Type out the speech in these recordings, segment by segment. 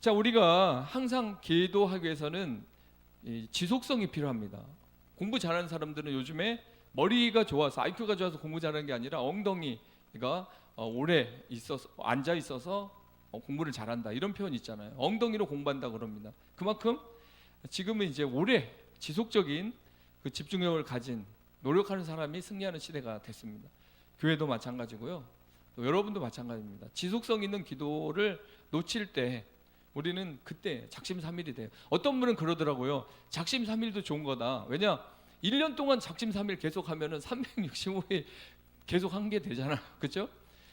자, 우리가 항상 기도하기 위해서는 이 지속성이 필요합니다. 공부 잘하는 사람들은 요즘에 머리가 좋아서 IQ가 좋아서 공부 잘하는 게 아니라 엉덩이가 오래 있어서 앉아 있어서 공부를 잘한다 이런 표현 있잖아요. 엉덩이로 공부한다 그럽니다. 그만큼 지금은 이제 오래 지속적인 그 집중력을 가진 노력하는 사람이 승리하는 시대가 됐습니다. 교회도 마찬가지고요. 또 여러분도 마찬가지입니다. 지속성 있는 기도를 놓칠 때 우리는 그때 작심삼일이 돼요. 어떤 분은 그러더라고요. 작심삼일도 좋은 거다. 왜냐? 1년 동안 작심삼일 계속 하면은 365일 계속 한 게 되잖아. 그렇죠?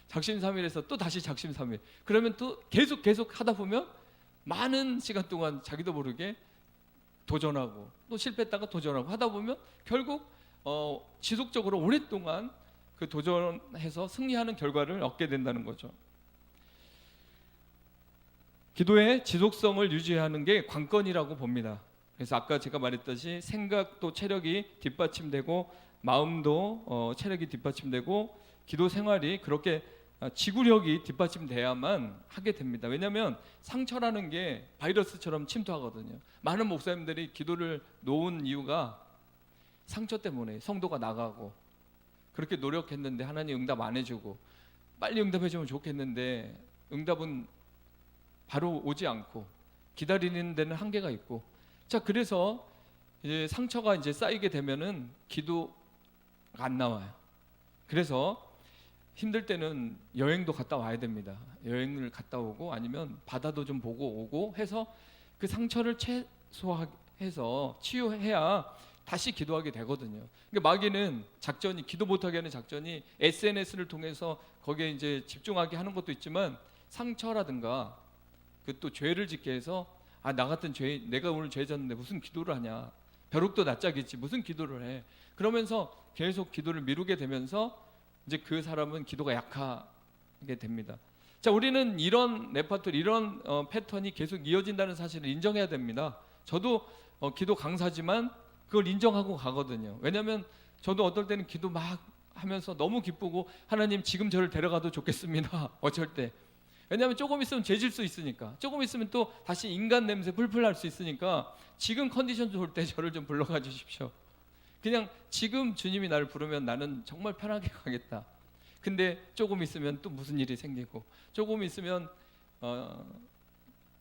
작심삼일에서 또 다시 작심삼일. 그러면 또 계속 하다 보면 많은 시간 동안 자기도 모르게 도전하고 또 실패했다가 도전하고 하다 보면 결국 지속적으로 오랫동안 그 도전해서 승리하는 결과를 얻게 된다는 거죠. 기도의 지속성을 유지하는 게 관건이라고 봅니다. 그래서 아까 제가 말했듯이 생각도 체력이 뒷받침되고 마음도 체력이 뒷받침되고 기도 생활이 그렇게 지구력이 뒷받침돼야만 하게 됩니다. 왜냐하면 상처라는 게 바이러스처럼 침투하거든요. 많은 목사님들이 기도를 놓은 이유가 상처 때문에 성도가 나가고 그렇게 노력했는데 하나님 응답 안 해주고 빨리 응답해주면 좋겠는데 응답은 바로 오지 않고 기다리는 데는 한계가 있고, 자 그래서 이제 상처가 이제 쌓이게 되면은 기도가 안 나와요. 그래서 힘들 때는 여행도 갔다 와야 됩니다. 여행을 갔다 오고 아니면 바다도 좀 보고 오고 해서 그 상처를 최소화해서 치유해야 다시 기도하게 되거든요. 그러니까 마귀는 작전이, 기도 못하게 하는 작전이 SNS를 통해서 거기에 이제 집중하게 하는 것도 있지만 상처라든가 그 또 죄를 짓게 해서 나 같은 죄, 내가 오늘 죄 졌는데 무슨 기도를 하냐, 벼룩도 낯짝이지 무슨 기도를 해, 그러면서 계속 기도를 미루게 되면서 이제 그 사람은 기도가 약하게 됩니다. 자, 우리는 이런 레퍼토리, 이런 패턴이 계속 이어진다는 사실을 인정해야 됩니다. 저도 기도 강사지만 그걸 인정하고 가거든요. 왜냐하면 저도 어떨 때는 기도 막 하면서 너무 기쁘고 하나님 지금 저를 데려가도 좋겠습니다. 어쩔 때. 왜냐하면 조금 있으면 죄질 수 있으니까, 조금 있으면 또 다시 인간 냄새 풀풀 날 수 있으니까 지금 컨디션 좋을 때 저를 좀 불러가 주십시오. 그냥 지금 주님이 나를 부르면 나는 정말 편하게 가겠다. 근데 조금 있으면 또 무슨 일이 생기고, 조금 있으면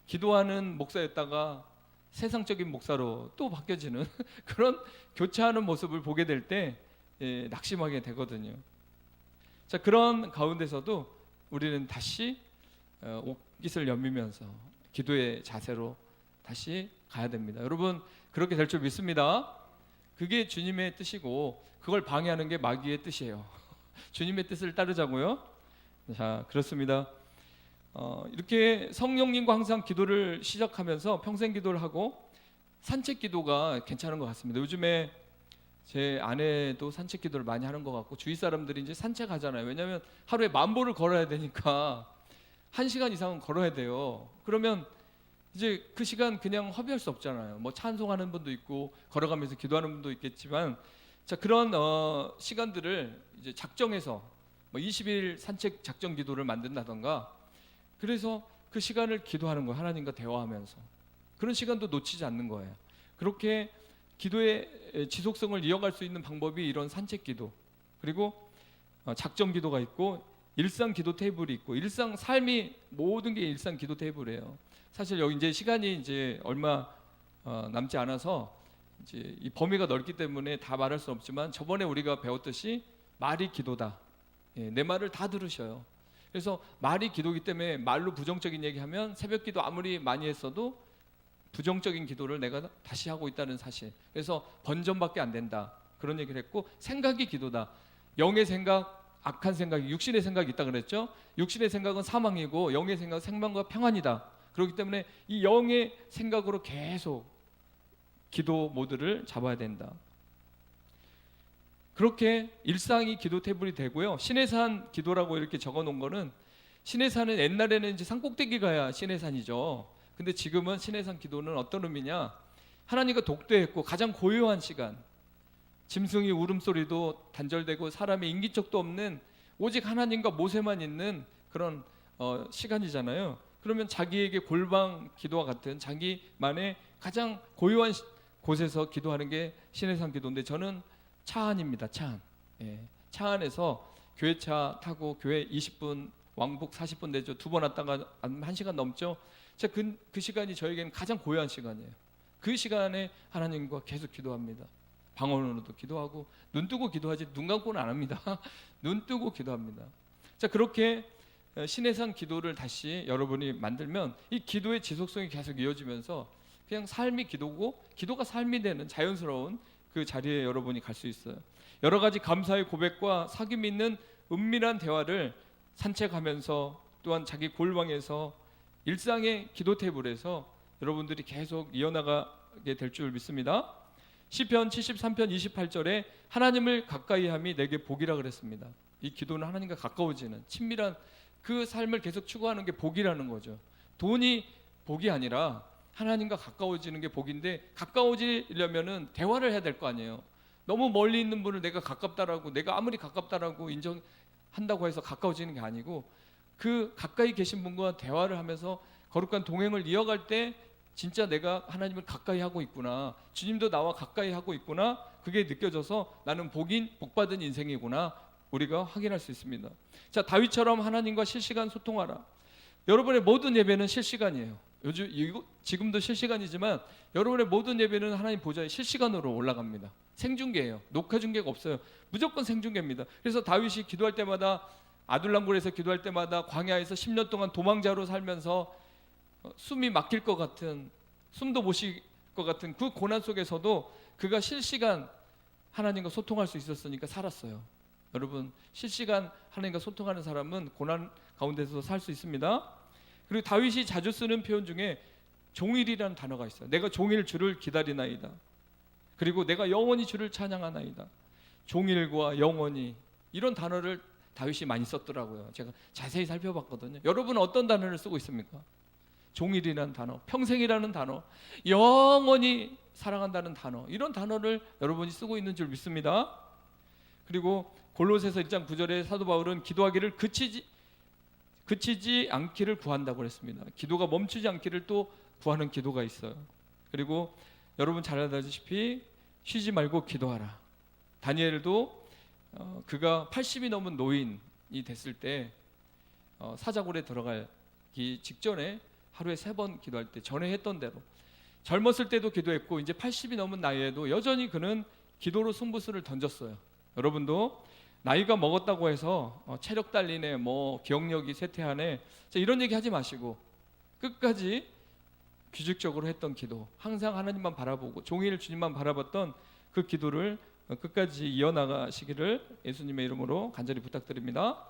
기도하는 목사였다가 세상적인 목사로 또 바뀌어지는 그런 교차하는 모습을 보게 될 때 낙심하게 되거든요. 자, 그런 가운데서도 우리는 다시 옷깃을 여미면서 기도의 자세로 다시 가야 됩니다. 여러분, 그렇게 될 줄 믿습니다. 그게 주님의 뜻이고 그걸 방해하는 게 마귀의 뜻이에요. 주님의 뜻을 따르자고요. 자, 그렇습니다. 이렇게 성령님과 항상 기도를 시작하면서 평생 기도를 하고 산책 기도가 괜찮은 것 같습니다. 요즘에 제 아내도 산책 기도를 많이 하는 것 같고 주위 사람들이 이제 산책하잖아요. 왜냐하면 하루에 10,000보를 걸어야 되니까 1시간 이상은 걸어야 돼요. 그러면 이제 그 시간 그냥 허비할 수 없잖아요. 뭐 찬송하는 분도 있고 걸어가면서 기도하는 분도 있겠지만, 자, 그런 시간들을 이제 작정해서 뭐 20일 산책 작정 기도를 만든다던가, 그래서 그 시간을 기도하는 거예요. 하나님과 대화하면서. 그런 시간도 놓치지 않는 거예요. 그렇게 기도의 지속성을 이어갈 수 있는 방법이 이런 산책 기도, 그리고 작정 기도가 있고 일상 기도 테이블이 있고, 일상 삶이 모든 게 일상 기도 테이블이에요. 사실 여기 이제 시간이 이제 얼마 남지 않아서 이제 이 범위가 넓기 때문에 다 말할 수 없지만, 저번에 우리가 배웠듯이 말이 기도다. 내 말을 다 들으셔요. 그래서 말이 기도기 때문에 말로 부정적인 얘기하면 새벽 기도 아무리 많이 했어도 부정적인 기도를 내가 다시 하고 있다는 사실. 그래서 번전밖에 안 된다. 그런 얘기를 했고, 생각이 기도다. 영의 생각, 악한 생각이, 육신의 생각이 있다 그랬죠. 육신의 생각은 사망이고 영의 생각은 생명과 평안이다. 그렇기 때문에 이 영의 생각으로 계속 기도 모드를 잡아야 된다. 그렇게 일상이 기도 테이블이 되고요. 신의 산 기도라고 이렇게 적어 놓은 거는, 신의 산은 옛날에는 이제 산꼭대기 가야 신의 산이죠. 근데 지금은 신의 산 기도는 어떤 의미냐, 하나님과 독대했고 가장 고요한 시간, 짐승이 울음소리도 단절되고 사람의 인기척도 없는 오직 하나님과 모세만 있는 그런 시간이잖아요. 그러면 자기에게 골방 기도와 같은 자기만의 가장 고요한 곳에서 기도하는 게 신해상 기도인데, 저는 차 안입니다. 차 안. 예. 차 안에서 교회차 타고 교회 20분, 왕복 40분 되죠. 2번 왔다가 1시간 넘죠. 그 시간이 저에게는 가장 고요한 시간이에요. 그 시간에 하나님과 계속 기도합니다. 방언으로도 기도하고, 눈 뜨고 기도하지 눈 감고는 안 합니다. 눈 뜨고 기도합니다. 자, 그렇게 신해상 기도를 다시 여러분이 만들면 이 기도의 지속성이 계속 이어지면서 그냥 삶이 기도고 기도가 삶이 되는 자연스러운 그 자리에 여러분이 갈 수 있어요. 여러 가지 감사의 고백과 사귐이 있는 은밀한 대화를 산책하면서, 또한 자기 골방에서, 일상의 기도 테이블에서 여러분들이 계속 이어나가게 될 줄 믿습니다. 시편 73편 28절에 하나님을 가까이함이 내게 복이라 그랬습니다. 이 기도는 하나님과 가까워지는 친밀한 그 삶을 계속 추구하는 게 복이라는 거죠. 돈이 복이 아니라 하나님과 가까워지는 게 복인데, 가까워지려면은 대화를 해야 될 거 아니에요. 너무 멀리 있는 분을 내가 가깝다라고, 내가 아무리 가깝다라고 인정한다고 해서 가까워지는 게 아니고, 그 가까이 계신 분과 대화를 하면서 거룩한 동행을 이어갈 때 진짜 내가 하나님을 가까이 하고 있구나, 주님도 나와 가까이 하고 있구나, 그게 느껴져서 나는 복받은 인생이구나, 우리가 확인할 수 있습니다. 자, 다윗처럼 하나님과 실시간 소통하라. 여러분의 모든 예배는 실시간이에요. 지금도 실시간이지만 여러분의 모든 예배는 하나님 보좌에 실시간으로 올라갑니다. 생중계예요. 녹화 중계가 없어요. 무조건 생중계입니다. 그래서 다윗이 기도할 때마다, 아둘람굴에서 기도할 때마다, 광야에서 10년 동안 도망자로 살면서 숨이 막힐 것 같은, 숨도 못 쉴 것 같은 그 고난 속에서도 그가 실시간 하나님과 소통할 수 있었으니까 살았어요. 여러분, 실시간 하나님과 소통하는 사람은 고난 가운데서 살 수 있습니다. 그리고 다윗이 자주 쓰는 표현 중에 종일이라는 단어가 있어요. 내가 종일 주를 기다리나이다. 그리고 내가 영원히 주를 찬양하나이다. 종일과 영원히, 이런 단어를 다윗이 많이 썼더라고요. 제가 자세히 살펴봤거든요. 여러분은 어떤 단어를 쓰고 있습니까? 종일이라는 단어, 평생이라는 단어, 영원히 사랑한다는 단어, 이런 단어를 여러분이 쓰고 있는 줄 믿습니다. 그리고 골로새서 1장 9절에 사도 바울은 기도하기를 그치지 않기를 구한다고 그랬습니다. 기도가 멈추지 않기를 또 구하는 기도가 있어요. 그리고 여러분 잘 알다시피 쉬지 말고 기도하라. 다니엘도 그가 80이 넘은 노인이 됐을 때 사자굴에 들어가기 직전에 하루에 3번 기도할 때 전에 했던 대로 젊었을 때도 기도했고, 이제 80이 넘은 나이에도 여전히 그는 기도로 승부수를 던졌어요. 여러분도 나이가 먹었다고 해서 체력 딸리네, 뭐 기억력이 쇠퇴하네, 이런 얘기 하지 마시고 끝까지 규칙적으로 했던 기도, 항상 하나님만 바라보고 종일 주님만 바라봤던 그 기도를 끝까지 이어나가시기를 예수님의 이름으로 간절히 부탁드립니다.